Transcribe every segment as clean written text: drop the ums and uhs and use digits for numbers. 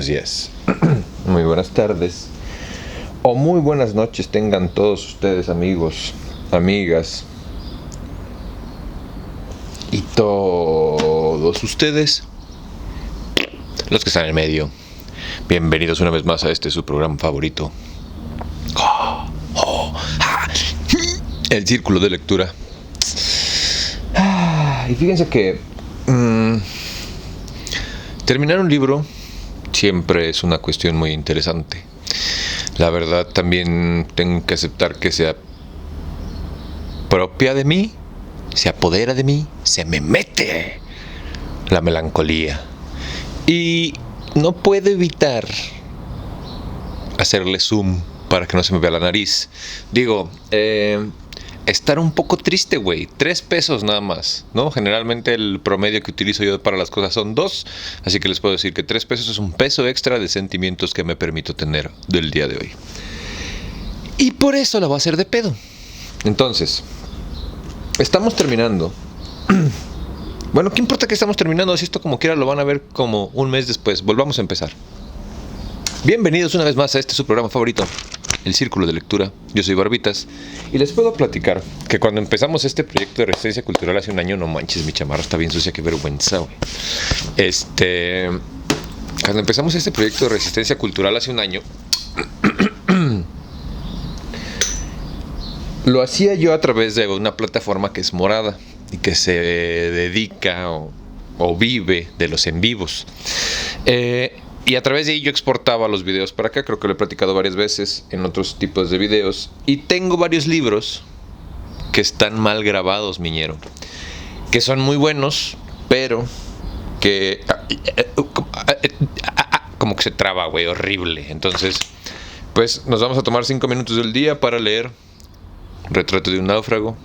buenos días, muy buenas tardes o muy buenas noches tengan todos ustedes, amigos, amigas y todos ustedes, los que están en el medio. Bienvenidos una vez más a este su programa favorito, El Círculo de Lectura. Y fíjense que terminar un libro siempre es una cuestión muy interesante. La verdad, también tengo que aceptar que sea propia de mí, se apodera de mí, se me mete la melancolía. Y no puedo evitar hacerle zoom para que no se me vea la nariz. Digo, estar un poco triste, güey. 3 pesos nada más, ¿no? Generalmente el promedio que utilizo yo para las cosas son 2. Así que les puedo decir que 3 pesos es un peso extra de sentimientos que me permito tener del día de hoy. Y por eso la voy a hacer de pedo. Entonces, estamos terminando. Bueno, ¿qué importa que estamos terminando? Si esto como quiera lo van a ver como un mes después. Volvamos a empezar. Bienvenidos una vez más a este su programa favorito, El Círculo de Lectura. Yo soy Barbitas y les puedo platicar que cuando empezamos este proyecto de resistencia cultural hace un año, no manches, mi chamarra está bien sucia, qué vergüenza, güey. Cuando empezamos este proyecto de resistencia cultural hace un año, lo hacía yo a través de una plataforma que es morada y que se dedica o vive de los en vivos. Y a través de ahí yo exportaba los videos para acá. Creo que lo he platicado varias veces en otros tipos de videos. Y tengo varios libros que están mal grabados, miñero, que son muy buenos, pero que como que se traba, güey, horrible. Entonces, pues nos vamos a tomar 5 minutos del día para leer Retrato de un náufrago,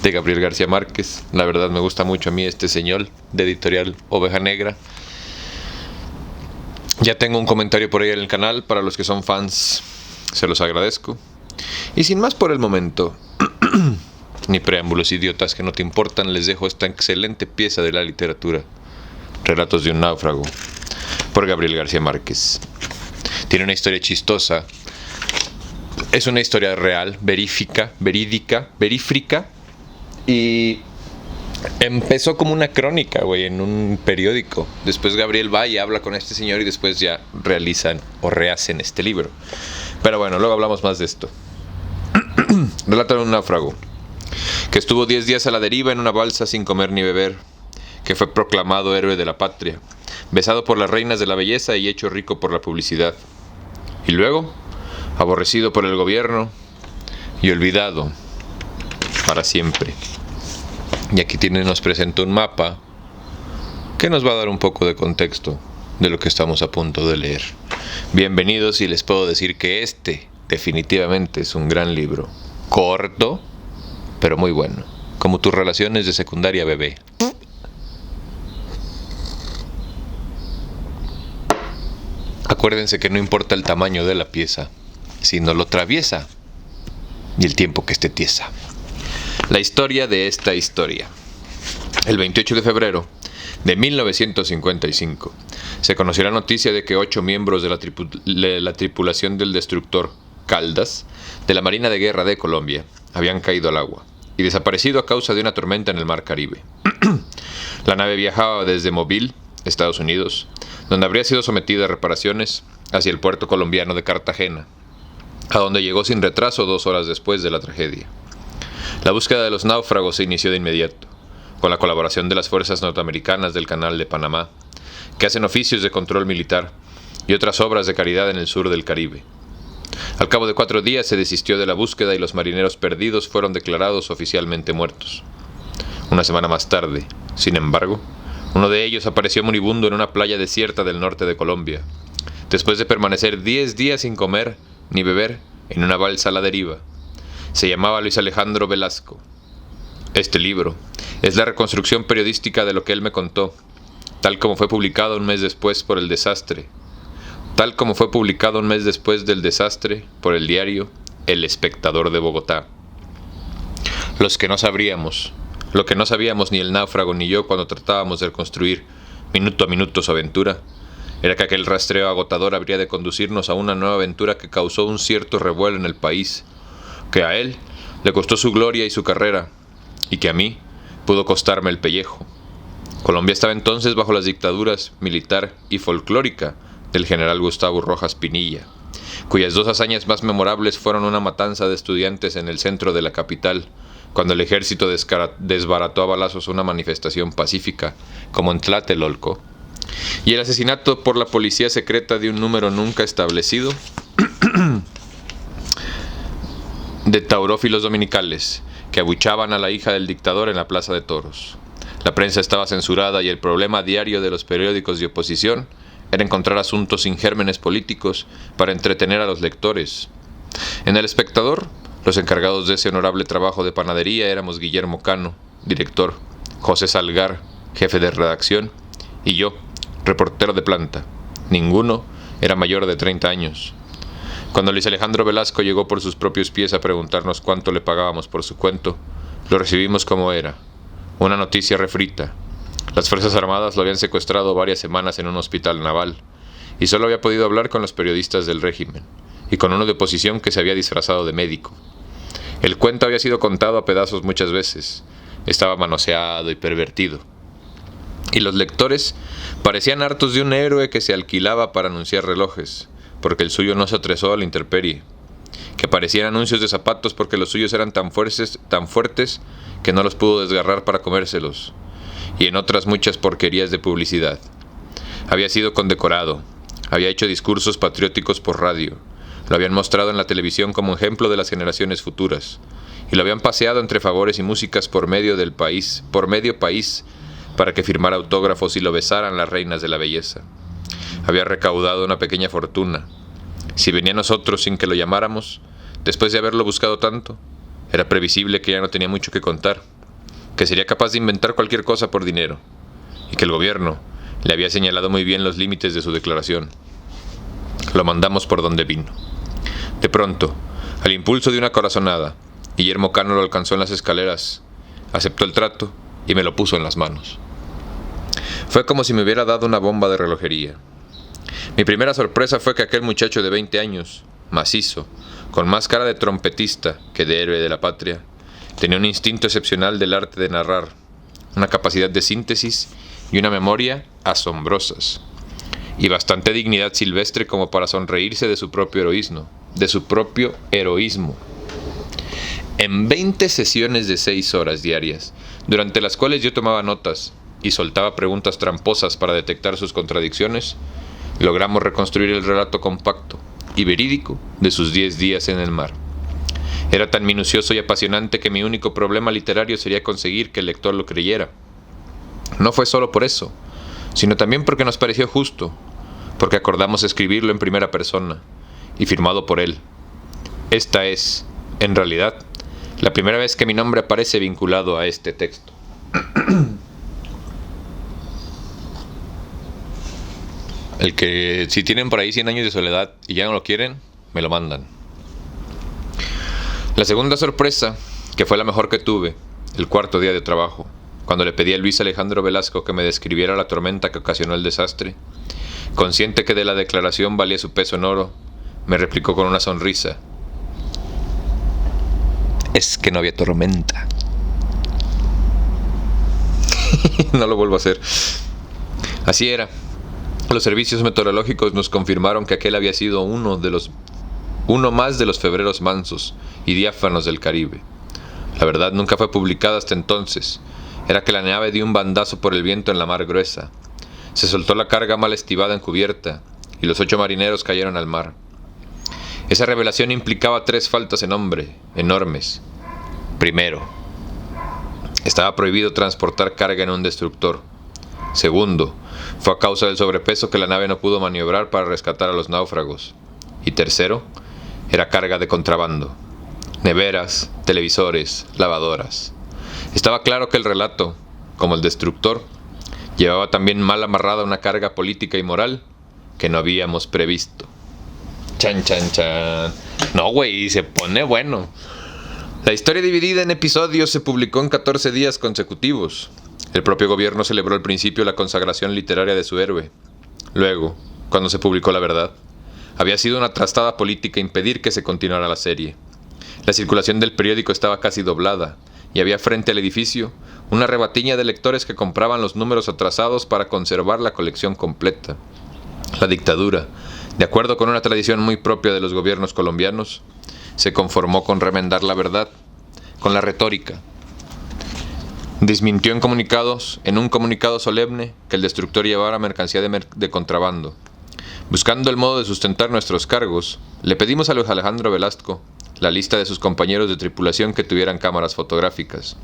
de Gabriel García Márquez. La verdad me gusta mucho a mí este señor, de editorial Oveja Negra. Ya tengo un comentario por ahí en el canal. Para los que son fans, se los agradezco. Y sin más por el momento, ni preámbulos idiotas que no te importan, les dejo esta excelente pieza de la literatura, Relatos de un náufrago, por Gabriel García Márquez. Tiene una historia chistosa. Es una historia real, verídica, y empezó como una crónica, güey, en un periódico. Después Gabriel va y habla con este señor y después ya realizan o rehacen este libro. Pero bueno, luego hablamos más de esto. Relata de un náufrago que estuvo 10 días a la deriva en una balsa sin comer ni beber, que fue proclamado héroe de la patria, besado por las reinas de la belleza y hecho rico por la publicidad. Y luego, aborrecido por el gobierno y olvidado para siempre. Y aquí nos presenta un mapa que nos va a dar un poco de contexto de lo que estamos a punto de leer. Bienvenidos, y les puedo decir que este definitivamente es un gran libro. Corto, pero muy bueno. Como tus relaciones de secundaria, bebé. Acuérdense que no importa el tamaño de la pieza, sino lo traviesa y el tiempo que esté tiesa. La historia de esta historia. El 28 de febrero de 1955 se conoció la noticia de que 8 miembros de la tripulación del destructor Caldas de la Marina de Guerra de Colombia habían caído al agua y desaparecido a causa de una tormenta en el Mar Caribe. La nave viajaba desde Mobile, Estados Unidos, donde habría sido sometida a reparaciones, hacia el puerto colombiano de Cartagena, a donde llegó sin retraso 2 horas después de la tragedia. La búsqueda de los náufragos se inició de inmediato, con la colaboración de las fuerzas norteamericanas del Canal de Panamá, que hacen oficios de control militar y otras obras de caridad en el sur del Caribe. Al cabo de 4 días se desistió de la búsqueda y los marineros perdidos fueron declarados oficialmente muertos. Una semana más tarde, sin embargo, uno de ellos apareció moribundo en una playa desierta del norte de Colombia, después de permanecer 10 días sin comer ni beber en una balsa a la deriva. Se llamaba Luis Alejandro Velasco. Este libro es la reconstrucción periodística de lo que él me contó, tal como fue publicado un mes después por el desastre por el diario El Espectador de Bogotá. Lo que no sabíamos ni el náufrago ni yo cuando tratábamos de reconstruir minuto a minuto su aventura, era que aquel rastreo agotador habría de conducirnos a una nueva aventura que causó un cierto revuelo en el país, que a él le costó su gloria y su carrera, y que a mí pudo costarme el pellejo. Colombia estaba entonces bajo las dictaduras militar y folclórica del general Gustavo Rojas Pinilla, cuyas dos hazañas más memorables fueron una matanza de estudiantes en el centro de la capital, cuando el ejército desbarató a balazos una manifestación pacífica, como en Tlatelolco, y el asesinato por la policía secreta de un número nunca establecido de taurófilos dominicales que abuchaban a la hija del dictador en la Plaza de Toros. La prensa estaba censurada y el problema diario de los periódicos de oposición era encontrar asuntos sin gérmenes políticos para entretener a los lectores. En El Espectador, los encargados de ese honorable trabajo de panadería éramos Guillermo Cano, director, José Salgar, jefe de redacción, y yo, reportero de planta. Ninguno era mayor de 30 años. Cuando Luis Alejandro Velasco llegó por sus propios pies a preguntarnos cuánto le pagábamos por su cuento, lo recibimos como era, una noticia refrita. Las Fuerzas Armadas lo habían secuestrado varias semanas en un hospital naval, y solo había podido hablar con los periodistas del régimen, y con uno de oposición que se había disfrazado de médico. El cuento había sido contado a pedazos muchas veces, estaba manoseado y pervertido, y los lectores parecían hartos de un héroe que se alquilaba para anunciar relojes, porque el suyo no se atresó a la intemperie, que aparecían anuncios de zapatos porque los suyos eran tan fuertes que no los pudo desgarrar para comérselos, y en otras muchas porquerías de publicidad. Había sido condecorado, había hecho discursos patrióticos por radio, lo habían mostrado en la televisión como ejemplo de las generaciones futuras, y lo habían paseado entre favores y músicas por medio país, para que firmara autógrafos y lo besaran las reinas de la belleza. Había recaudado una pequeña fortuna. Si venía a nosotros sin que lo llamáramos, después de haberlo buscado tanto, era previsible que ya no tenía mucho que contar, que sería capaz de inventar cualquier cosa por dinero, y que el gobierno le había señalado muy bien los límites de su declaración. Lo mandamos por donde vino. De pronto, al impulso de una corazonada, Guillermo Cano lo alcanzó en las escaleras, aceptó el trato y me lo puso en las manos. Fue como si me hubiera dado una bomba de relojería. Mi primera sorpresa fue que aquel muchacho de 20 años, macizo, con más cara de trompetista que de héroe de la patria, tenía un instinto excepcional del arte de narrar, una capacidad de síntesis y una memoria asombrosas, y bastante dignidad silvestre como para sonreírse de su propio heroísmo. En 20 sesiones de 6 horas diarias, durante las cuales yo tomaba notas y soltaba preguntas tramposas para detectar sus contradicciones, logramos reconstruir el relato compacto y verídico de sus 10 días en el mar. Era tan minucioso y apasionante que mi único problema literario sería conseguir que el lector lo creyera. No fue solo por eso, sino también porque nos pareció justo, porque acordamos escribirlo en primera persona y firmado por él. Esta es, en realidad, la primera vez que mi nombre aparece vinculado a este texto. El que, si tienen por ahí 100 años de soledad y ya no lo quieren, me lo mandan. La segunda sorpresa, que fue la mejor que tuve, el cuarto día de trabajo, cuando le pedí a Luis Alejandro Velasco que me describiera la tormenta que ocasionó el desastre, consciente que de la declaración valía su peso en oro, me replicó con una sonrisa: es que no había tormenta. No lo vuelvo a hacer. Así era. Los servicios meteorológicos nos confirmaron que aquel había sido uno más de los febreros mansos y diáfanos del Caribe. La verdad nunca fue publicada hasta entonces. Era que la nave dio un bandazo por el viento en la mar gruesa. Se soltó la carga mal estivada en cubierta, y los 8 marineros cayeron al mar. Esa revelación implicaba 3 faltas en hombre, enormes. Primero, estaba prohibido transportar carga en un destructor. Segundo, fue a causa del sobrepeso que la nave no pudo maniobrar para rescatar a los náufragos. Y tercero, era carga de contrabando. Neveras, televisores, lavadoras. Estaba claro que el relato, como el destructor, llevaba también mal amarrada una carga política y moral que no habíamos previsto. Chan, chan, chan. No, güey, se pone bueno. La historia dividida en episodios se publicó en 14 días consecutivos. El propio gobierno celebró al principio la consagración literaria de su héroe. Luego, cuando se publicó La Verdad. Había sido una trastada política impedir que se continuara la serie. La circulación del periódico estaba casi doblada, y había frente al edificio una rebatiña de lectores que compraban los números atrasados para conservar la colección completa. La dictadura, de acuerdo con una tradición muy propia de los gobiernos colombianos, se conformó con remendar la verdad, con la retórica. Desmintió en un comunicado solemne que el destructor llevara mercancía de contrabando. Buscando el modo de sustentar nuestros cargos, le pedimos a Luis Alejandro Velasco la lista de sus compañeros de tripulación que tuvieran cámaras fotográficas.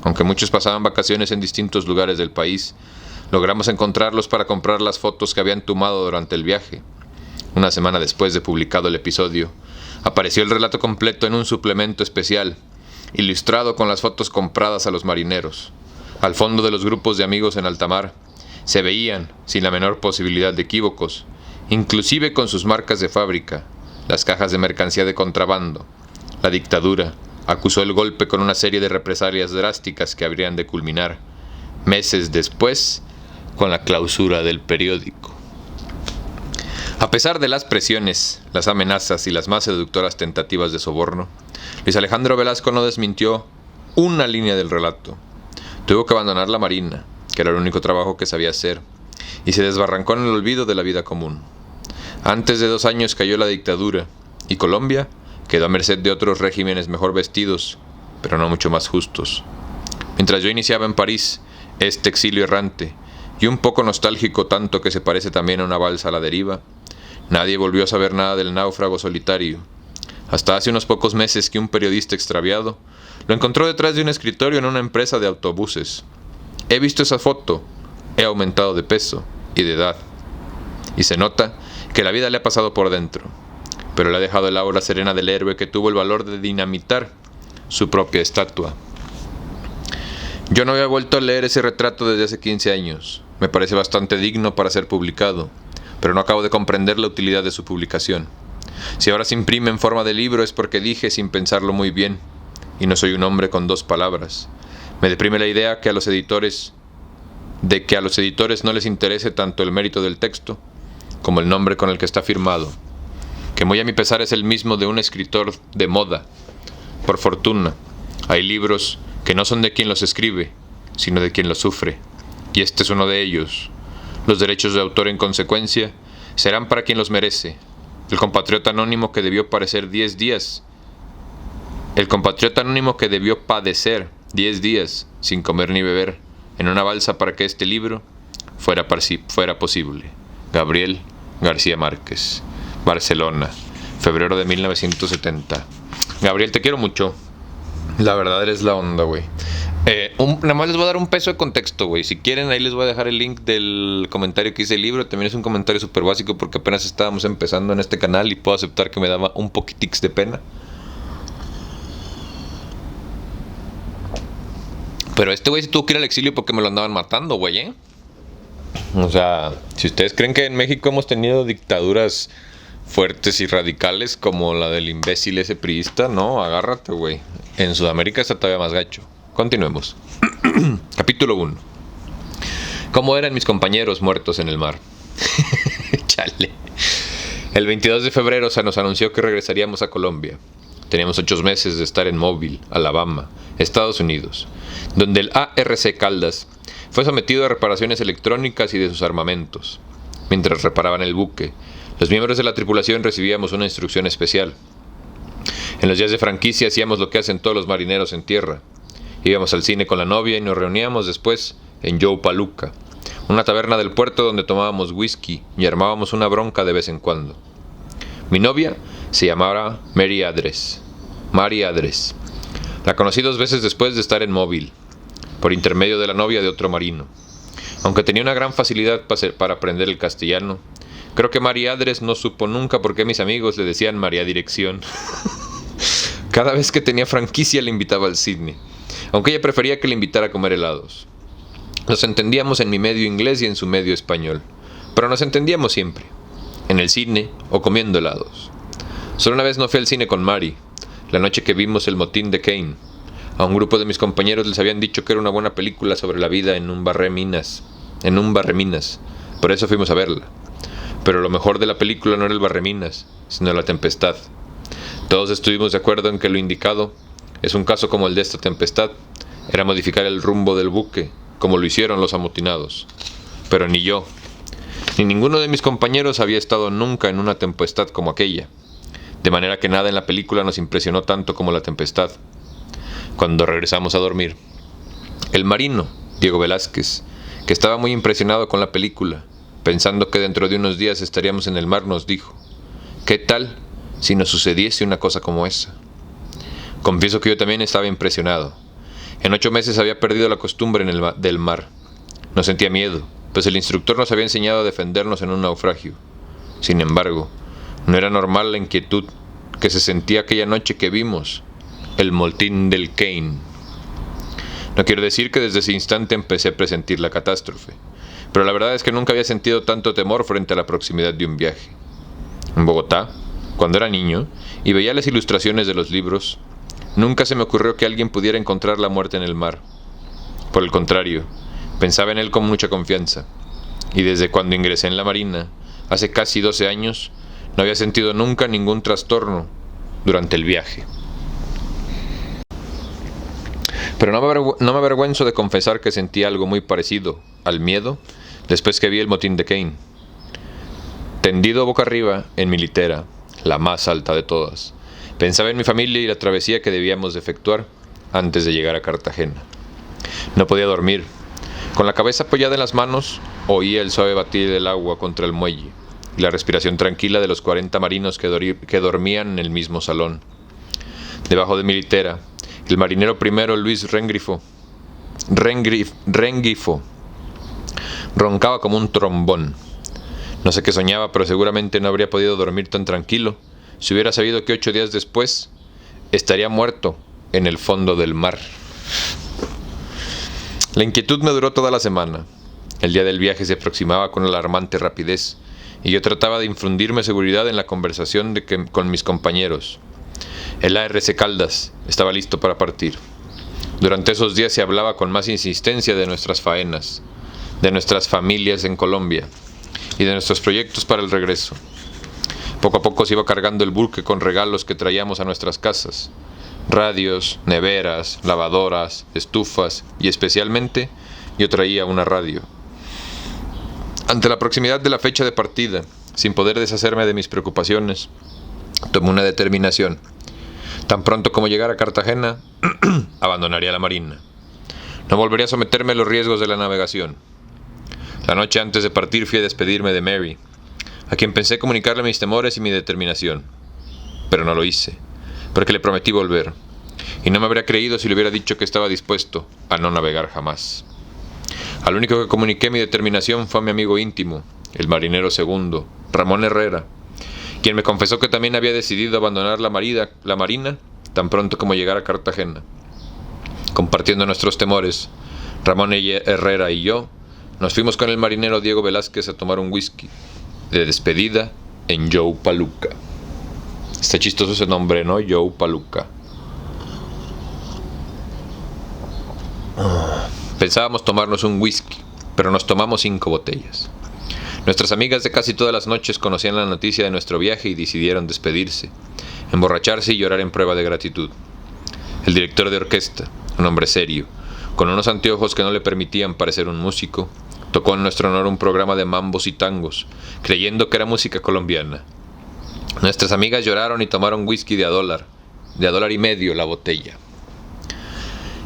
Aunque muchos pasaban vacaciones en distintos lugares del país, logramos encontrarlos para comprar las fotos que habían tomado durante el viaje. Una semana después de publicado el episodio, apareció el relato completo en un suplemento especial, ilustrado con las fotos compradas a los marineros. Al fondo de los grupos de amigos en alta mar, se veían, sin la menor posibilidad de equívocos, inclusive con sus marcas de fábrica, las cajas de mercancía de contrabando. La dictadura acusó el golpe con una serie de represalias drásticas que habrían de culminar, meses después, con la clausura del periódico. A pesar de las presiones, las amenazas y las más seductoras tentativas de soborno, Luis Alejandro Velasco no desmintió una línea del relato. Tuvo que abandonar la marina, que era el único trabajo que sabía hacer, y se desbarrancó en el olvido de la vida común. Antes de 2 años cayó la dictadura, y Colombia quedó a merced de otros regímenes mejor vestidos, pero no mucho más justos. Mientras yo iniciaba en París este exilio errante, y un poco nostálgico tanto que se parece también a una balsa a la deriva, nadie volvió a saber nada del náufrago solitario, hasta hace unos pocos meses que un periodista extraviado lo encontró detrás de un escritorio en una empresa de autobuses. He visto esa foto, he aumentado de peso y de edad, y se nota que la vida le ha pasado por dentro, pero le ha dejado el aura serena del héroe que tuvo el valor de dinamitar su propia estatua. Yo no había vuelto a leer ese retrato desde hace 15 años. Me parece bastante digno para ser publicado, pero no acabo de comprender la utilidad de su publicación. Si ahora se imprime en forma de libro es porque dije sin pensarlo muy bien, y no soy un hombre con 2 palabras. Me deprime la idea que a los editores no les interese tanto el mérito del texto como el nombre con el que está firmado, que muy a mi pesar es el mismo de un escritor de moda. Por fortuna, hay libros que no son de quien los escribe, sino de quien los sufre, y este es uno de ellos. Los derechos de autor, en consecuencia, serán para quien los merece. El compatriota anónimo que debió padecer 10 días sin comer ni beber en una balsa para que este libro fuera posible. Gabriel García Márquez, Barcelona, febrero de 1970. Gabriel, te quiero mucho. La verdad eres la onda, güey. Nada más les voy a dar un peso de contexto, güey. Si quieren, ahí les voy a dejar el link del comentario que hice el libro. También es un comentario súper básico porque apenas estábamos empezando en este canal y puedo aceptar que me daba un poquitix de pena. Pero este güey se tuvo que ir al exilio porque me lo andaban matando, güey, ¿eh? O sea, si ustedes creen que en México hemos tenido dictaduras fuertes y radicales como la del imbécil ese priista, no, agárrate, güey. En Sudamérica está todavía más gacho. Continuemos. Capítulo 1. ¿Cómo eran mis compañeros muertos en el mar? Chale. El 22 de febrero se nos anunció que regresaríamos a Colombia. Teníamos 8 meses de estar en Mobile, Alabama, Estados Unidos, donde el ARC Caldas fue sometido a reparaciones electrónicas y de sus armamentos. Mientras reparaban el buque, los miembros de la tripulación recibíamos una instrucción especial. En los días de franquicia hacíamos lo que hacen todos los marineros en tierra. Íbamos al cine con la novia y nos reuníamos después en Joe Palooka, una taberna del puerto donde tomábamos whisky y armábamos una bronca de vez en cuando. Mi novia se llamaba Mary Adres. La conocí 2 veces después de estar en Mobile, por intermedio de la novia de otro marino. Aunque tenía una gran facilidad para aprender el castellano, creo que María Adres no supo nunca por qué mis amigos le decían María Dirección. Cada vez que tenía franquicia le invitaba al cine, aunque ella prefería que le invitara a comer helados. Nos entendíamos en mi medio inglés y en su medio español, pero nos entendíamos siempre, en el cine o comiendo helados. Solo una vez no fui al cine con Mari, la noche que vimos El motín de Kane. A un grupo de mis compañeros les habían dicho que era una buena película sobre la vida en un barreminas. Por eso fuimos a verla. Pero lo mejor de la película no era el barreminas, sino la tempestad. Todos estuvimos de acuerdo en que lo indicado es un caso como el de esta tempestad, era modificar el rumbo del buque, como lo hicieron los amotinados. Pero ni yo, ni ninguno de mis compañeros había estado nunca en una tempestad como aquella, de manera que nada en la película nos impresionó tanto como la tempestad. Cuando regresamos a dormir, el marino, Diego Velázquez, que estaba muy impresionado con la película, pensando que dentro de unos días estaríamos en el mar, nos dijo: ¿qué tal si nos sucediese una cosa como esa? Confieso que yo también estaba impresionado. En 8 meses había perdido la costumbre del mar. No sentía miedo, pues el instructor nos había enseñado a defendernos en un naufragio. Sin embargo, no era normal la inquietud que se sentía aquella noche que vimos el motín del Kane. No quiero decir que desde ese instante empecé a presentir la catástrofe, pero la verdad es que nunca había sentido tanto temor frente a la proximidad de un viaje. En Bogotá, cuando era niño y veía las ilustraciones de los libros, nunca se me ocurrió que alguien pudiera encontrar la muerte en el mar. Por el contrario, pensaba en él con mucha confianza, y desde cuando ingresé en la Marina, hace casi 12 años, no había sentido nunca ningún trastorno durante el viaje. Pero no me avergüenzo de confesar que sentí algo muy parecido al miedo después que vi el motín de Kane. Tendido boca arriba en mi litera, la más alta de todas, pensaba en mi familia y la travesía que debíamos de efectuar antes de llegar a Cartagena. No podía dormir. Con la cabeza apoyada en las manos, oía el suave batir del agua contra el muelle y la respiración tranquila de los 40 marinos que dormían en el mismo salón. Debajo de mi litera, el marinero primero Luis Rengifo roncaba como un trombón. No sé qué soñaba, pero seguramente no habría podido dormir tan tranquilo si hubiera sabido que 8 días después estaría muerto en el fondo del mar. La inquietud me duró toda la semana. El día del viaje se aproximaba con alarmante rapidez y yo trataba de infundirme seguridad en la conversación con mis compañeros. El ARC Caldas estaba listo para partir. Durante esos días se hablaba con más insistencia de nuestras faenas, de nuestras familias en Colombia y de nuestros proyectos para el regreso. Poco a poco se iba cargando el buque con regalos que traíamos a nuestras casas: radios, neveras, lavadoras, estufas y especialmente yo traía una radio. Ante la proximidad de la fecha de partida, sin poder deshacerme de mis preocupaciones, tomé una determinación. Tan pronto como llegara a Cartagena, abandonaría la Marina. No volvería a someterme a los riesgos de la navegación. La noche antes de partir fui a despedirme de Mary, a quien pensé comunicarle mis temores y mi determinación. Pero no lo hice, porque le prometí volver, y no me habría creído si le hubiera dicho que estaba dispuesto a no navegar jamás. Al único que comuniqué mi determinación fue a mi amigo íntimo, el marinero segundo, Ramón Herrera, quien me confesó que también había decidido abandonar la Marina tan pronto como llegara a Cartagena. Compartiendo nuestros temores, Ramón Herrera y yo nos fuimos con el marinero Diego Velázquez a tomar un whisky de despedida en Joe Palooka. Está chistoso ese nombre, ¿no? Joe Palooka. Pensábamos tomarnos un whisky, pero nos tomamos 5 botellas. Nuestras amigas de casi todas las noches conocían la noticia de nuestro viaje y decidieron despedirse, emborracharse y llorar en prueba de gratitud. El director de orquesta, un hombre serio, con unos anteojos que no le permitían parecer un músico, tocó en nuestro honor un programa de mambos y tangos, creyendo que era música colombiana. Nuestras amigas lloraron y tomaron whisky de $1.50 la botella.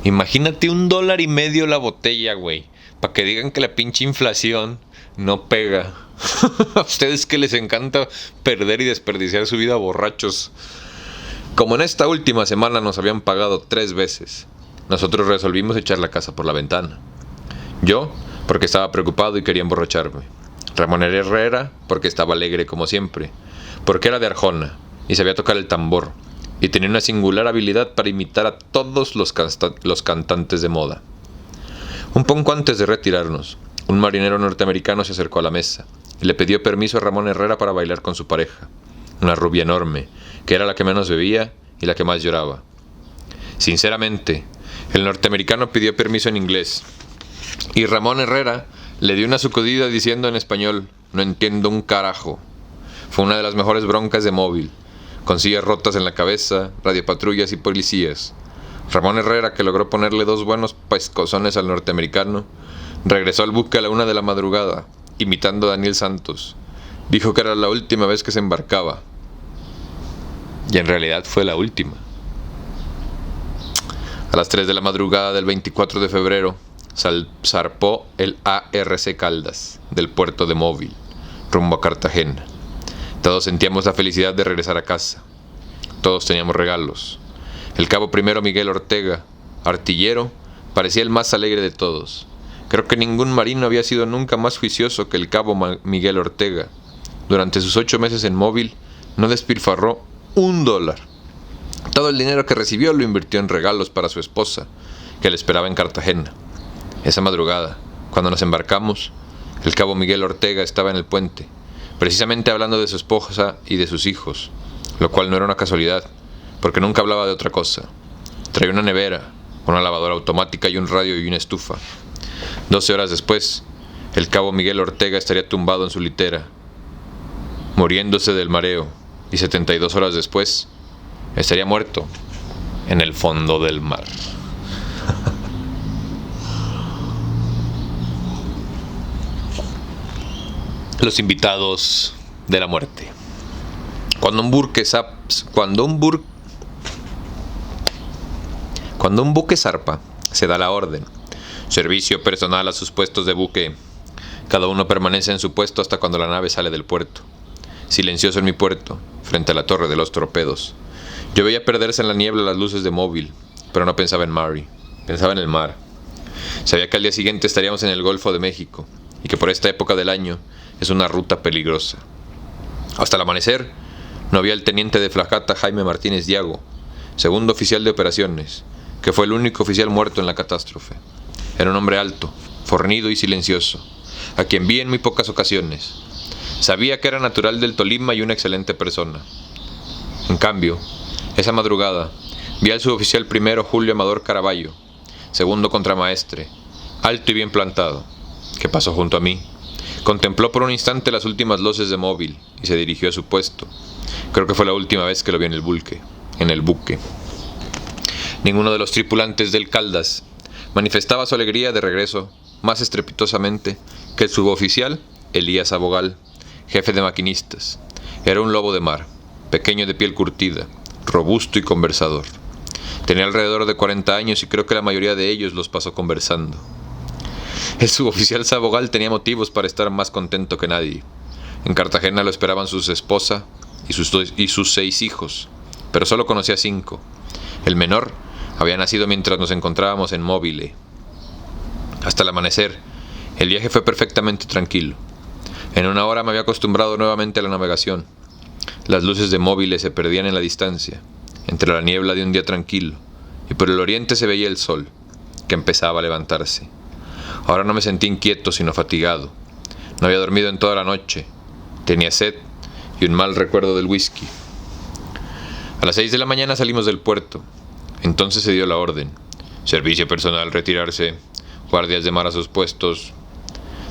Imagínate $1.50 la botella, güey, para que digan que la pinche inflación no pega. A ustedes que les encanta perder y desperdiciar su vida borrachos. Como en esta última semana nos habían pagado 3 veces, nosotros resolvimos echar la casa por la ventana. Yo, porque estaba preocupado y quería emborracharme. Ramón Herrera, porque estaba alegre como siempre, porque era de Arjona y sabía tocar el tambor y tenía una singular habilidad para imitar a todos los cantantes de moda. Un poco antes de retirarnos, un marinero norteamericano se acercó a la mesa y le pidió permiso a Ramón Herrera para bailar con su pareja, una rubia enorme, que era la que menos bebía y la que más lloraba. Sinceramente, el norteamericano pidió permiso en inglés, y Ramón Herrera le dio una sacudida diciendo en español: no entiendo un carajo. Fue una de las mejores broncas de móvil, con sillas rotas en la cabeza, radiopatrullas y policías. Ramón Herrera, que logró ponerle 2 buenos pescozones al norteamericano, regresó al buque a la 1 de la madrugada, imitando a Daniel Santos. Dijo que era la última vez que se embarcaba. Y en realidad fue la última. A las 3 de la madrugada del 24 de febrero, zarpó el ARC Caldas del puerto de Móvil, rumbo a Cartagena. Todos sentíamos la felicidad de regresar a casa. Todos teníamos regalos. El cabo primero Miguel Ortega, artillero, parecía el más alegre de todos. Creo que ningún marino había sido nunca más juicioso que el cabo Miguel Ortega. Durante sus 8 meses en Móvil, no despilfarró $1. Todo el dinero que recibió lo invirtió en regalos para su esposa, que le esperaba en Cartagena. Esa madrugada, cuando nos embarcamos, el cabo Miguel Ortega estaba en el puente, precisamente hablando de su esposa y de sus hijos, lo cual no era una casualidad, porque nunca hablaba de otra cosa. Traía una nevera, una lavadora automática y un radio y una estufa. 12 horas después, el cabo Miguel Ortega estaría tumbado en su litera, muriéndose del mareo, y 72 horas después, estaría muerto en el fondo del mar. Los invitados de la muerte. Cuando un buque zarpa, se da la orden. Servicio personal a sus puestos de buque. Cada uno permanece en su puesto hasta cuando la nave sale del puerto. Silencioso en mi puerto, frente a la torre de los torpedos. Yo veía perderse en la niebla las luces de Móvil, pero no pensaba en Mary, pensaba en el mar. Sabía que al día siguiente estaríamos en el Golfo de México, y que por esta época del año es una ruta peligrosa. Hasta el amanecer, no había el teniente de fragata Jaime Martínez Diago, segundo oficial de operaciones, que fue el único oficial muerto en la catástrofe. Era un hombre alto, fornido y silencioso, a quien vi en muy pocas ocasiones. Sabía que era natural del Tolima y una excelente persona. En cambio, esa madrugada, vi al suboficial primero Julio Amador Caraballo, segundo contramaestre, alto y bien plantado, que pasó junto a mí. Contempló por un instante las últimas luces de Móvil y se dirigió a su puesto. Creo que fue la última vez que lo vi en el buque. Ninguno de los tripulantes del Caldas manifestaba su alegría de regreso más estrepitosamente que el suboficial Elías Abogal, jefe de maquinistas. Era un lobo de mar, pequeño de piel curtida, robusto y conversador. Tenía alrededor de 40 años y creo que la mayoría de ellos los pasó conversando. El suboficial Sabogal tenía motivos para estar más contento que nadie. En Cartagena lo esperaban su esposa y sus 6 hijos, pero solo conocía 5. El menor había nacido mientras nos encontrábamos en Móvil. Hasta el amanecer, el viaje fue perfectamente tranquilo. En una hora me había acostumbrado nuevamente a la navegación. Las luces de Móvil se perdían en la distancia, entre la niebla de un día tranquilo, y por el oriente se veía el sol, que empezaba a levantarse. Ahora no me sentí inquieto, sino fatigado. No había dormido en toda la noche. Tenía sed y un mal recuerdo del whisky. A las 6 de la mañana salimos del puerto. Entonces se dio la orden. Servicio personal, retirarse. Guardias de mar a sus puestos.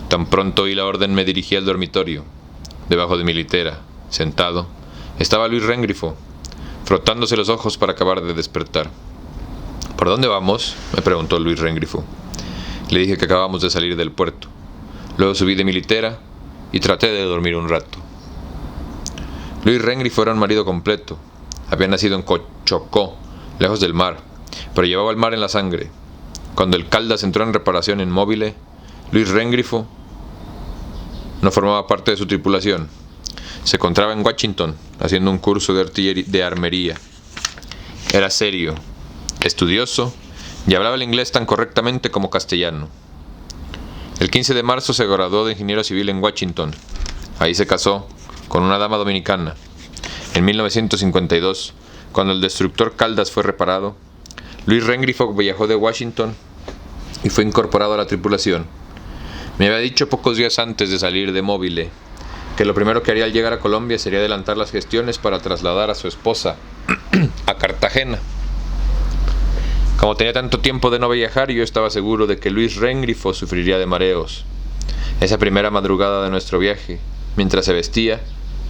Tan pronto oí la orden me dirigí al dormitorio. Debajo de mi litera, sentado, estaba Luis Rengrifo, frotándose los ojos para acabar de despertar. ¿Por dónde vamos?, me preguntó Luis Rengrifo. Le dije que acabamos de salir del puerto. Luego subí de mi litera y traté de dormir un rato. Luis Rengrifo era un marido completo. Había nacido en Chocó, lejos del mar, pero llevaba el mar en la sangre. Cuando el Caldas entró en reparación en Móvil, Luis Rengrifo no formaba parte de su tripulación. Se encontraba en Washington haciendo un curso de armería. Era serio, estudioso y hablaba el inglés tan correctamente como castellano. El 15 de marzo se graduó de ingeniero civil en Washington. Ahí se casó con una dama dominicana. En 1952, cuando el destructor Caldas fue reparado, Luis Rengrifo viajó de Washington y fue incorporado a la tripulación. Me había dicho pocos días antes de salir de Móvil que lo primero que haría al llegar a Colombia sería adelantar las gestiones para trasladar a su esposa a Cartagena. Como tenía tanto tiempo de no viajar, yo estaba seguro de que Luis Rengrifo sufriría de mareos. Esa primera madrugada de nuestro viaje, mientras se vestía,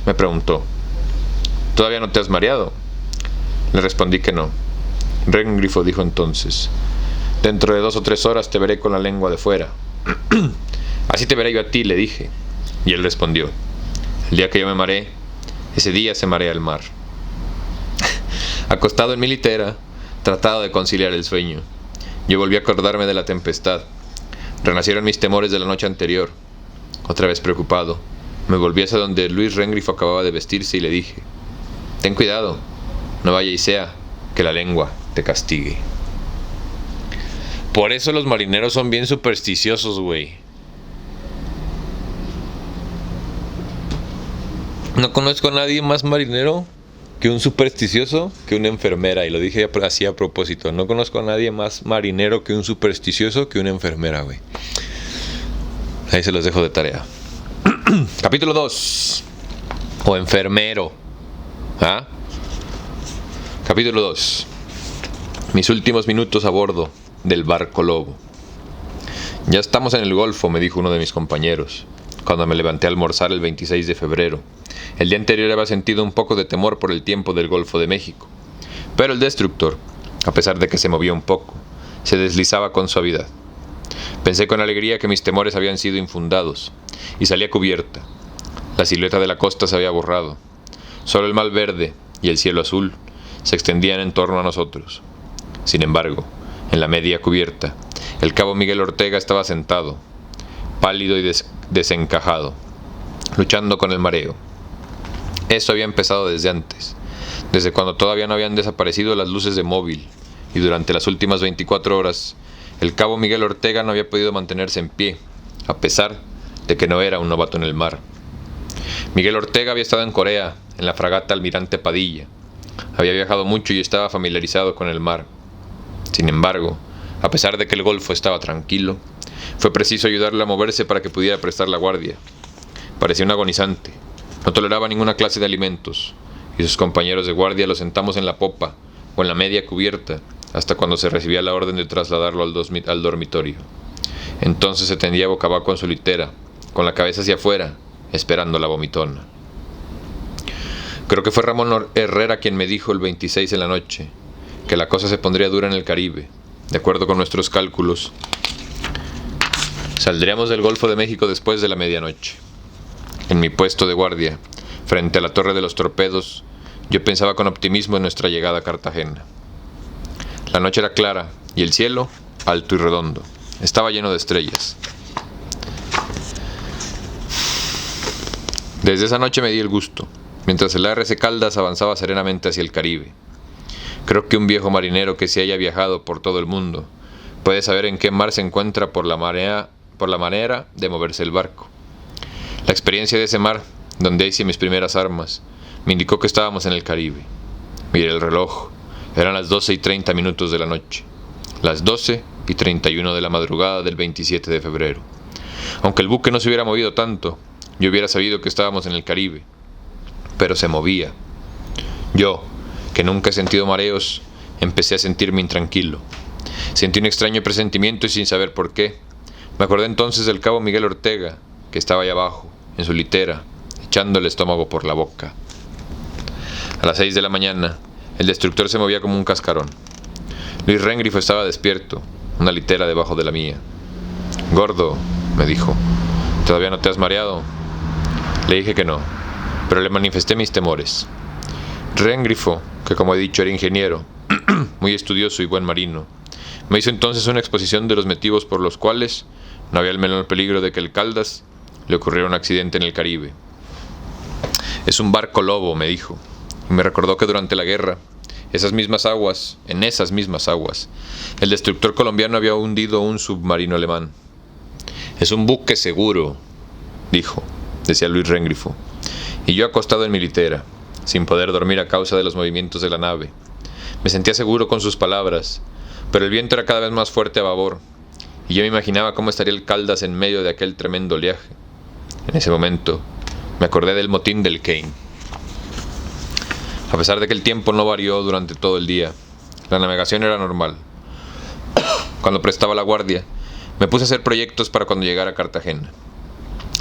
me preguntó: ¿todavía no te has mareado? Le respondí que no. Rengrifo dijo entonces: dentro de 2 o 3 horas te veré con la lengua de fuera. Así te veré yo a ti, le dije. Y él respondió: el día que yo me mareé, ese día se marea el mar. Acostado en mi litera, trataba de conciliar el sueño. Yo volví a acordarme de la tempestad. Renacieron mis temores de la noche anterior. Otra vez preocupado, me volví hacia donde Luis Rengrifo acababa de vestirse y le dije: ten cuidado, no vaya y sea que la lengua te castigue. Por eso los marineros son bien supersticiosos, güey. No conozco a nadie más marinero que un supersticioso, que una enfermera. Y lo dije así a propósito. No conozco a nadie más marinero que un supersticioso, que una enfermera, güey. Ahí se los dejo de tarea. Capítulo 2. O enfermero. ¿Ah? Capítulo 2. Mis últimos minutos a bordo del barco Lobo. Ya estamos en el Golfo, me dijo uno de mis compañeros, cuando me levanté a almorzar el 26 de febrero. El día anterior había sentido un poco de temor por el tiempo del Golfo de México, pero el destructor, a pesar de que se movía un poco, se deslizaba con suavidad. Pensé con alegría que mis temores habían sido infundados, y salí a cubierta. La silueta de la costa se había borrado. Solo el mar verde y el cielo azul se extendían en torno a nosotros. Sin embargo, en la media cubierta, el cabo Miguel Ortega estaba sentado, pálido y desencajado, luchando con el mareo. Eso había empezado desde antes, desde cuando todavía no habían desaparecido las luces de móvil, y durante las últimas 24 horas, el cabo Miguel Ortega no había podido mantenerse en pie, a pesar de que no era un novato en el mar. Miguel Ortega había estado en Corea, en la fragata Almirante Padilla. Había viajado mucho y estaba familiarizado con el mar. Sin embargo, a pesar de que el Golfo estaba tranquilo, fue preciso ayudarle a moverse para que pudiera prestar la guardia. Parecía un agonizante. No toleraba ninguna clase de alimentos, y sus compañeros de guardia lo sentamos en la popa o en la media cubierta hasta cuando se recibía la orden de trasladarlo al dormitorio. Entonces se tendía boca abajo en su litera, con la cabeza hacia afuera, esperando la vomitona. Creo que fue Ramón Herrera quien me dijo el 26 en la noche que la cosa se pondría dura en el Caribe. De acuerdo con nuestros cálculos, saldríamos del Golfo de México después de la medianoche. En mi puesto de guardia, frente a la torre de los torpedos, yo pensaba con optimismo en nuestra llegada a Cartagena. La noche era clara y el cielo, alto y redondo, estaba lleno de estrellas. Desde esa noche me di el gusto, mientras el RC Caldas avanzaba serenamente hacia el Caribe. Creo que un viejo marinero que se haya viajado por todo el mundo puede saber en qué mar se encuentra por la manera de moverse el barco. La experiencia de ese mar, donde hice mis primeras armas, me indicó que estábamos en el Caribe. Miré el reloj. Eran las 12:30 de la noche. Las 12:31 de la madrugada del 27 de febrero. Aunque el buque no se hubiera movido tanto, yo hubiera sabido que estábamos en el Caribe. Pero se movía. Yo, que nunca he sentido mareos, empecé a sentirme intranquilo. Sentí un extraño presentimiento y sin saber por qué. Me acordé entonces del cabo Miguel Ortega, que estaba allá abajo, en su litera, echando el estómago por la boca. A las 6 de la mañana, el destructor se movía como un cascarón. Luis Rengrifo estaba despierto, una litera debajo de la mía. «Gordo», me dijo, «¿todavía no te has mareado?» Le dije que no, pero le manifesté mis temores. Rengrifo, que como he dicho era ingeniero, muy estudioso y buen marino, me hizo entonces una exposición de los motivos por los cuales no había el menor peligro de que el Caldas le ocurriera un accidente en el Caribe. «Es un barco Lobo», me dijo, y me recordó que durante la guerra, en esas mismas aguas, el destructor colombiano había hundido un submarino alemán. «Es un buque seguro», decía Luis Rengrifo, y yo acostado en mi litera, sin poder dormir a causa de los movimientos de la nave. Me sentía seguro con sus palabras, pero el viento era cada vez más fuerte a babor, y yo me imaginaba cómo estaría el Caldas en medio de aquel tremendo oleaje. En ese momento, me acordé del motín del Kane. A pesar de que el tiempo no varió durante todo el día, la navegación era normal. Cuando prestaba la guardia, me puse a hacer proyectos para cuando llegara a Cartagena.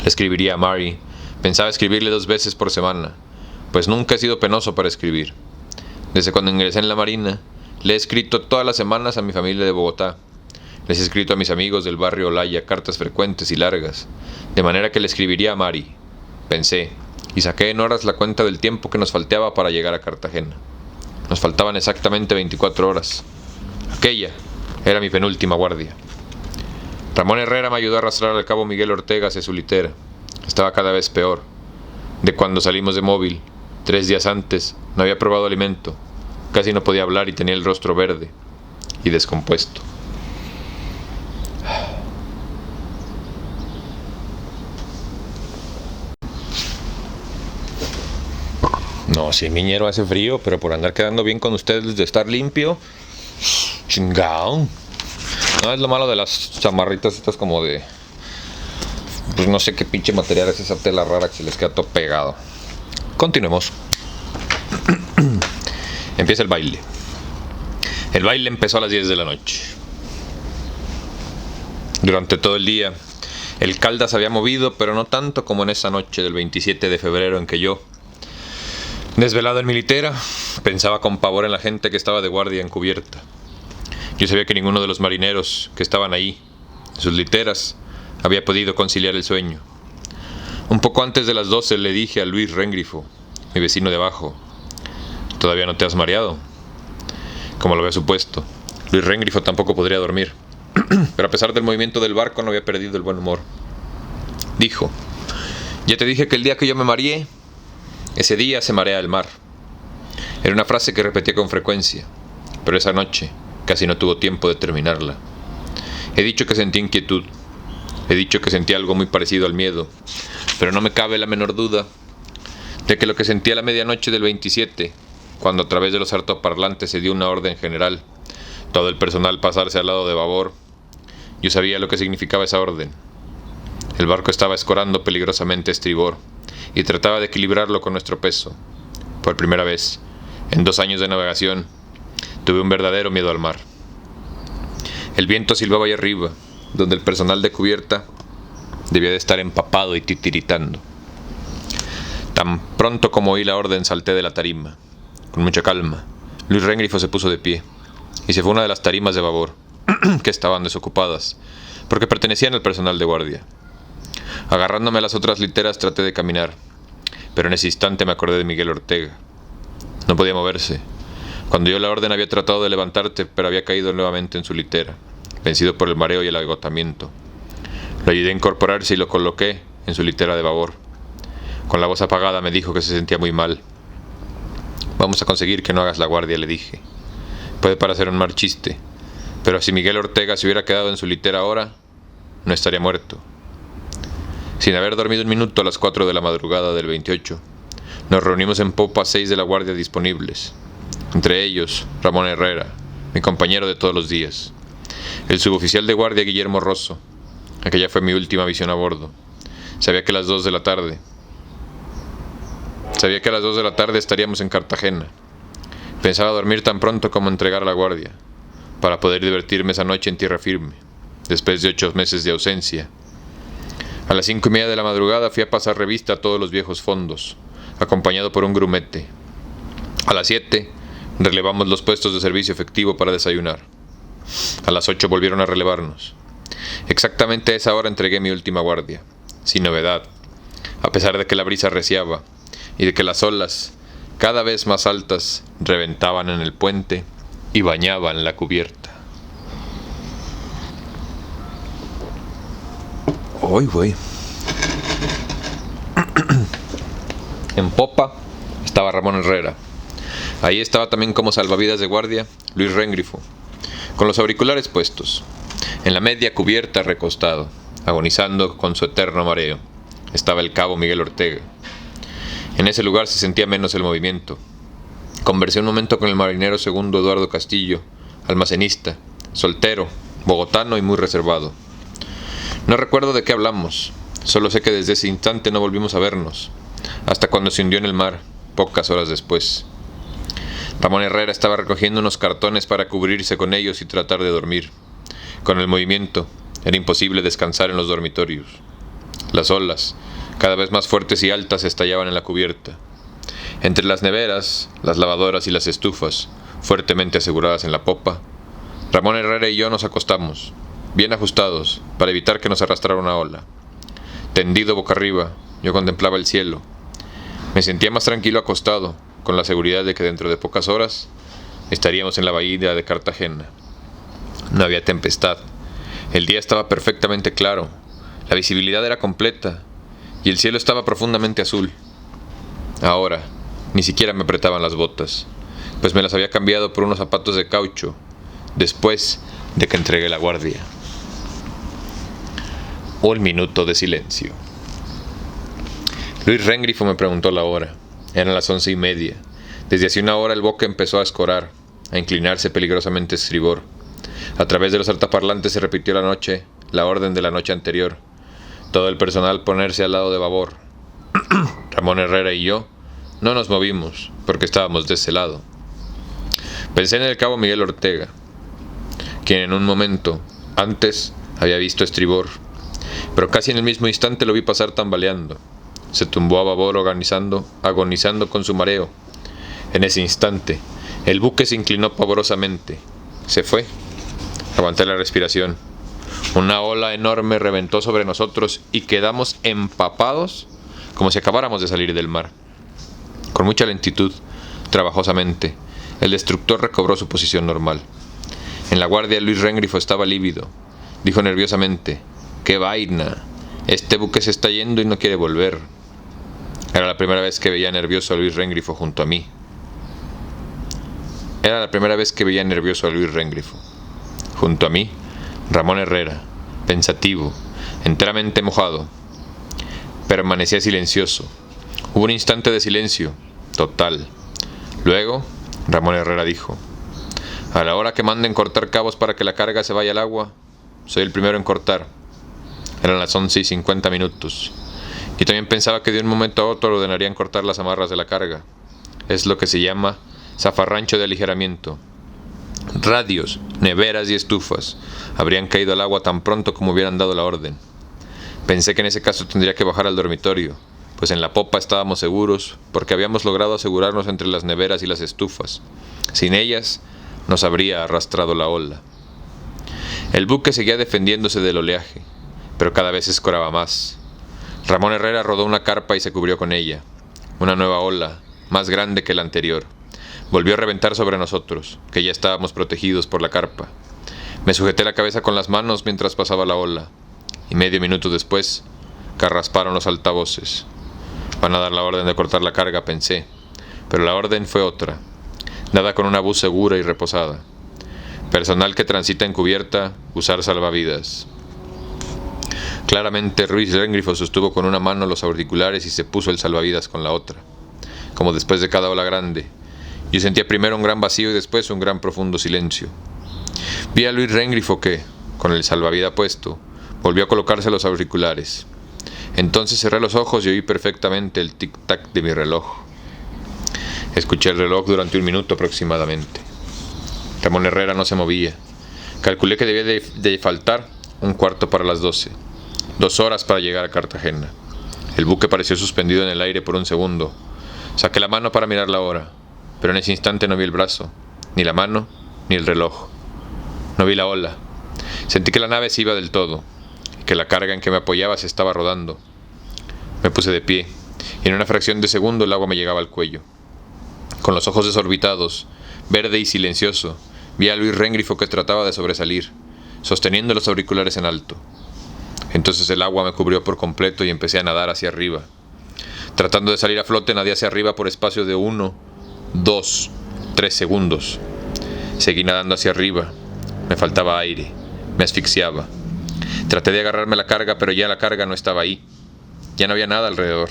Le escribiría a Mary. Pensaba escribirle 2 veces por semana, pues nunca he sido penoso para escribir. Desde cuando ingresé en la Marina, le he escrito todas las semanas a mi familia de Bogotá. Les he escrito a mis amigos del barrio Olaya cartas frecuentes y largas, de manera que le escribiría a Mary. Pensé, y saqué en horas la cuenta del tiempo que nos faltaba para llegar a Cartagena. Nos faltaban exactamente 24 horas. Aquella era mi penúltima guardia. Ramón Herrera me ayudó a arrastrar al cabo Miguel Ortega hacia su litera. Estaba cada vez peor. De cuando salimos de Móvil, 3 días antes, no había probado alimento. Casi no podía hablar y tenía el rostro verde y descompuesto. No, sí, Miñero, hace frío, pero por andar quedando bien con ustedes de estar limpio, chingao. No es lo malo de las chamarritas estas como de... Pues no sé qué pinche material es esa tela rara que se les queda todo pegado. Continuemos. Empieza el baile. El baile empezó a las 10 de la noche. Durante todo el día, el Caldas había movido, pero no tanto como en esa noche del 27 de febrero en que yo, desvelado en mi litera, pensaba con pavor en la gente que estaba de guardia en cubierta. Yo sabía que ninguno de los marineros que estaban ahí, en sus literas, había podido conciliar el sueño. Un poco antes de las 12 le dije a Luis Rengrifo, mi vecino de abajo: ¿todavía no te has mareado? Como lo había supuesto, Luis Rengrifo tampoco podría dormir, pero a pesar del movimiento del barco no había perdido el buen humor. Dijo: ya te dije que el día que yo me mareé, ese día se marea el mar. Era una frase que repetía con frecuencia, pero esa noche casi no tuvo tiempo de terminarla. He dicho que sentí inquietud, he dicho que sentí algo muy parecido al miedo, pero no me cabe la menor duda de que lo que sentí a la medianoche del 27, cuando a través de los altoparlantes se dio una orden general, todo el personal pasarse al lado de babor, yo sabía lo que significaba esa orden. El barco estaba escorando peligrosamente a estribor y trataba de equilibrarlo con nuestro peso. Por primera vez, en 2 años de navegación, tuve un verdadero miedo al mar. El viento silbaba ahí arriba, donde el personal de cubierta debía de estar empapado y titiritando. Tan pronto como oí la orden, salté de la tarima. Con mucha calma, Luis Rengrifo se puso de pie y se fue a una de las tarimas de babor, que estaban desocupadas, porque pertenecían al personal de guardia. Agarrándome a las otras literas traté de caminar, pero en ese instante me acordé de Miguel Ortega. No podía moverse. Cuando yo la orden había tratado de levantarte, pero había caído nuevamente en su litera, vencido por el mareo y el agotamiento. Lo ayudé a incorporarse y lo coloqué en su litera de babor. Con la voz apagada me dijo que se sentía muy mal. Vamos a conseguir que no hagas la guardia, le dije. Puede parecer un mal chiste, pero si Miguel Ortega se hubiera quedado en su litera ahora, no estaría muerto. Sin haber dormido un minuto a las 4 de la madrugada del 28, nos reunimos en popa 6 de la guardia disponibles. Entre ellos, Ramón Herrera, mi compañero de todos los días. El suboficial de guardia Guillermo Rosso. Aquella fue mi última visión a bordo. Sabía que a las 2 de la tarde estaríamos en Cartagena. Pensaba dormir tan pronto como entregar a la guardia, para poder divertirme esa noche en tierra firme, después de 8 meses de ausencia. A las 5:30 de la madrugada fui a pasar revista a todos los viejos fondos, acompañado por un grumete. A las 7 relevamos los puestos de servicio efectivo para desayunar. A las 8 volvieron a relevarnos. Exactamente a esa hora entregué mi última guardia, sin novedad, a pesar de que la brisa arreciaba y de que las olas, cada vez más altas, reventaban en el puente y bañaban la cubierta. ¡Ay, güey! En popa estaba Ramón Herrera. Ahí estaba también como salvavidas de guardia Luis Rengrifo, con los auriculares puestos. En la media cubierta, recostado, agonizando con su eterno mareo, estaba el cabo Miguel Ortega. En ese lugar se sentía menos el movimiento. Conversé un momento con el marinero segundo Eduardo Castillo, almacenista, soltero, bogotano y muy reservado. No recuerdo de qué hablamos, solo sé que desde ese instante no volvimos a vernos, hasta cuando se hundió en el mar, pocas horas después. Ramón Herrera estaba recogiendo unos cartones para cubrirse con ellos y tratar de dormir. Con el movimiento, era imposible descansar en los dormitorios. Las olas, cada vez más fuertes y altas, estallaban en la cubierta. Entre las neveras, las lavadoras y las estufas, fuertemente aseguradas en la popa, Ramón Herrera y yo nos acostamos, bien ajustados, para evitar que nos arrastrara una ola. Tendido boca arriba, yo contemplaba el cielo. Me sentía más tranquilo acostado, con la seguridad de que dentro de pocas horas estaríamos en la bahía de Cartagena. No había tempestad. El día estaba perfectamente claro, la visibilidad era completa y el cielo estaba profundamente azul. Ahora, ni siquiera me apretaban las botas, pues me las había cambiado por unos zapatos de caucho, después de que entregué la guardia. Un minuto de silencio. Luis Rengrifo me preguntó la hora. Eran las 11:30. Desde hace una hora el buque empezó a escorar, a inclinarse peligrosamente a estribor. A través de los altaparlantes se repitió la orden de la noche anterior. Todo el personal ponerse al lado de babor. Ramón Herrera y yo no nos movimos, porque estábamos de ese lado. Pensé en el cabo Miguel Ortega, quien en un momento antes había visto a estribor, pero casi en el mismo instante lo vi pasar tambaleando. Se tumbó a babor agonizando con su mareo. En ese instante, el buque se inclinó pavorosamente. Se fue. Aguanté la respiración. Una ola enorme reventó sobre nosotros y quedamos empapados como si acabáramos de salir del mar. Con mucha lentitud, trabajosamente, el destructor recobró su posición normal. En la guardia Luis Rengrifo estaba lívido. Dijo nerviosamente: ¡qué vaina! Este buque se está yendo y no quiere volver. Era la primera vez que veía nervioso a Luis Rengrifo junto a mí. Junto a mí, Ramón Herrera, pensativo, enteramente mojado. Permanecía silencioso. Hubo un instante de silencio, total. Luego, Ramón Herrera dijo: a la hora que manden cortar cabos para que la carga se vaya al agua, soy el primero en cortar. Eran las 11:50. Yo también pensaba que de un momento a otro ordenarían cortar las amarras de la carga. Es lo que se llama zafarrancho de aligeramiento. Radios, neveras y estufas habrían caído al agua tan pronto como hubieran dado la orden. Pensé que en ese caso tendría que bajar al dormitorio, pues en la popa estábamos seguros, porque habíamos logrado asegurarnos entre las neveras y las estufas. Sin ellas, nos habría arrastrado la ola. El buque seguía defendiéndose del oleaje, pero cada vez escoraba más. Ramón Herrera rodó una carpa y se cubrió con ella. Una nueva ola, más grande que la anterior, volvió a reventar sobre nosotros, que ya estábamos protegidos por la carpa. Me sujeté la cabeza con las manos mientras pasaba la ola, y medio minuto después, carrasparon los altavoces. Van a dar la orden de cortar la carga, pensé, pero la orden fue otra, dada con una voz segura y reposada. Personal que transita en cubierta, usar salvavidas. Claramente Luis Rengrifo sostuvo con una mano los auriculares y se puso el salvavidas con la otra, como después de cada ola grande. Yo sentía primero un gran vacío y después un gran profundo silencio. Vi a Luis Rengrifo que, con el salvavidas puesto, volvió a colocarse los auriculares. Entonces cerré los ojos y oí perfectamente el tic-tac de mi reloj. Escuché el reloj durante 1 minuto aproximadamente. Ramón Herrera no se movía. Calculé que debía de faltar 1/4 para las 12. 2 horas para llegar a Cartagena. El buque pareció suspendido en el aire por un segundo. Saqué la mano para mirar la hora, pero en ese instante no vi el brazo, ni la mano, ni el reloj. No vi la ola. Sentí que la nave se iba del todo, y que la carga en que me apoyaba se estaba rodando. Me puse de pie, y en una fracción de segundo el agua me llegaba al cuello. Con los ojos desorbitados, verde y silencioso, vi a Luis Rengrifo que trataba de sobresalir, sosteniendo los auriculares en alto. Entonces el agua me cubrió por completo y empecé a nadar hacia arriba. Tratando de salir a flote, nadé hacia arriba por espacio de 1, 2, 3 segundos. Seguí nadando hacia arriba. Me faltaba aire. Me asfixiaba. Traté de agarrarme la carga, pero ya la carga no estaba ahí. Ya no había nada alrededor.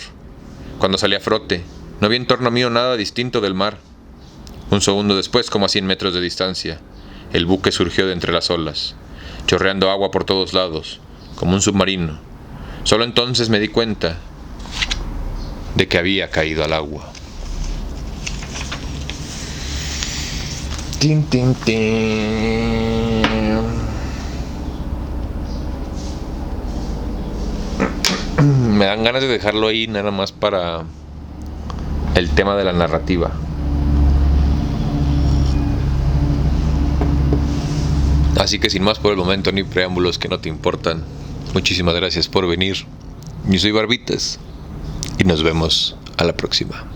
Cuando salí a frote, no vi en torno mío nada distinto del mar. Un segundo después, como a 100 metros de distancia, el buque surgió de entre las olas, chorreando agua por todos lados, como un submarino. Solo entonces me di cuenta de que había caído al agua. Tin, tin, tin. me dan ganas de dejarlo ahí nada más para el tema de la narrativa. Así que sin más por el momento ni preámbulos que no te importan, muchísimas gracias por venir. Yo soy Barbitas y nos vemos a la próxima.